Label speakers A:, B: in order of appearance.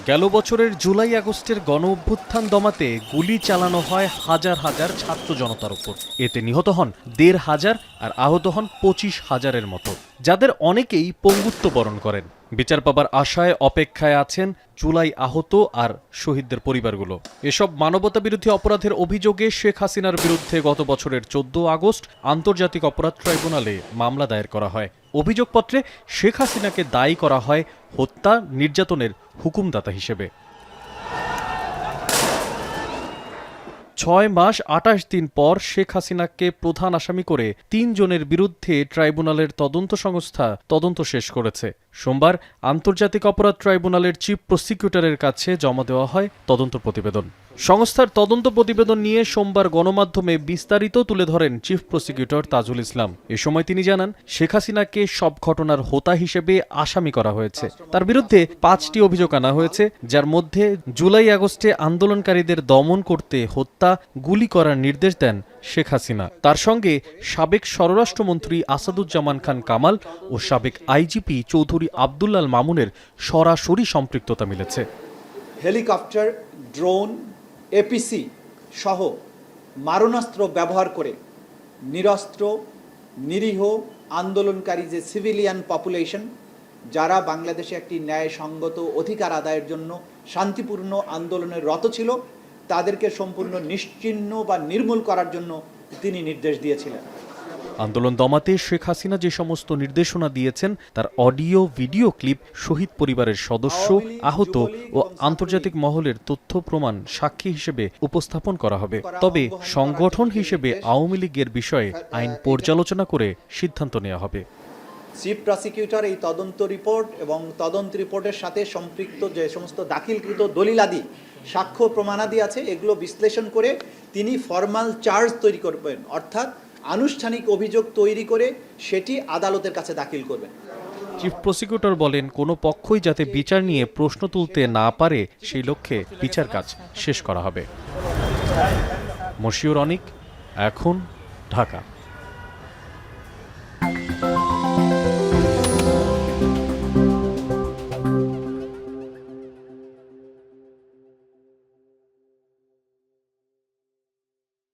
A: গেল বছরের জুলাই আগস্টের গণ অভ্যুত্থান দমাতে গুলি চালানো হয় হাজার হাজার ছাত্র জনতার উপর। এতে নিহত হন ১৫০০ আর আহত হন ২৫,০০০-এর মতো, যাদের অনেকেই পঙ্গুত্ব বরণ করেন। বিচার পাবার আশায় অপেক্ষায় আছেন জুলাই আহত আর শহীদদের পরিবারগুলো। এসব মানবতাবিরোধী অপরাধের অভিযোগে শেখ হাসিনার বিরুদ্ধে গত বছরের ১৪ আগস্ট আন্তর্জাতিক অপরাধ ট্রাইব্যুনালে মামলা দায়ের করা হয়। অভিযোগপত্রে শেখ হাসিনাকে দায়ী করা হয় হত্যা, নির্যাতনের হুকুমদাতা হিসেবে। ৬ মাস ২৮ দিন পর শেখ হাসিনাকে প্রধান আসামি করে ৩ জনের বিরুদ্ধে ট্রাইব্যুনালের তদন্ত সংস্থা তদন্ত শেষ করেছে। সোমবার আন্তর্জাতিক অপরাধ ট্রাইব্যুনালের চিফ প্রসিকিউটরের কাছে জমা দেওয়া হয় তদন্ত প্রতিবেদন। সংস্থার তদন্ত প্রতিবেদন নিয়ে সোমবার গণমাধ্যমে বিস্তারিত তুলে ধরেন চিফ প্রসিকিউটর তাজুল ইসলাম। এ সময় তিনি জানান, শেখ হাসিনাকে সব ঘটনার হোতা হিসেবে আসামি করা হয়েছে। তার বিরুদ্ধে ৫টি অভিযোগ আনা হয়েছে, যার মধ্যে জুলাই আগস্টে আন্দোলনকারীদের দমন করতে হত্যা, গুলি করার নির্দেশ দেন শেখ হাসিনা। তার সঙ্গে সাবেক স্বরাষ্ট্রমন্ত্রী আসাদুজ্জামান খান কামাল ও সাবেক আইজিপি চৌধুরী আব্দুল্লাল মামুনের সরাসরি সম্পৃক্ততা মিলেছে।
B: হেলিকপ্টার, ড্রোন, এপিসি সহ মারণাস্ত্র ব্যবহার করে নিরস্ত্র, নিরীহ আন্দোলনকারী যে সিভিলিয়ান পপুলেশন, যারা বাংলাদেশে একটি ন্যায়সঙ্গত অধিকার আদায়ের জন্য শান্তিপূর্ণ আন্দোলনের রত ছিল, তাদেরকে সম্পূর্ণ নিশ্চিহ্ন বা নির্মূল করার জন্য তিনি নির্দেশ দিয়েছিলেন।
A: আন্দোলন দমাতে শেখ হাসিনা যে সমস্ত নির্দেশনা দিয়েছেন তার অডিও ভিডিও ক্লিপ শহীদ পরিবারের সদস্য, আহত ও আন্তর্জাতিক মহলের তথ্য প্রমাণ সাক্ষী হিসেবে উপস্থাপন করা হবে। তবে সংগঠন হিসেবে আওয়ামী লীগের বিষয়ে আইন পর্যালোচনা করে সিদ্ধান্ত নেওয়া হবে।
B: চিফ প্রসিকিউটর এই তদন্ত রিপোর্ট এবং তদন্ত রিপোর্টের সাথে সম্পৃক্ত যে সমস্ত দাখিলকৃত দলিলাদি, সাক্ষ্য প্রমাণাদি আছে, এগুলো বিশ্লেষণ করে তিনি ফরমাল চার্জ তৈরি করবেন, অর্থাৎ আনুষ্ঠানিক অভিযোগ তৈরি করে সেটি আদালতের কাছে দাখিল করবেন।
A: চিফ প্রসিকিউটর বলেন, কোনো পক্ষই যাতে বিচার নিয়ে প্রশ্ন তুলতে না পারে সেই লক্ষ্যে বিচার কাজ শেষ করা হবে। মশিউর অনিক, এখন, ঢাকা।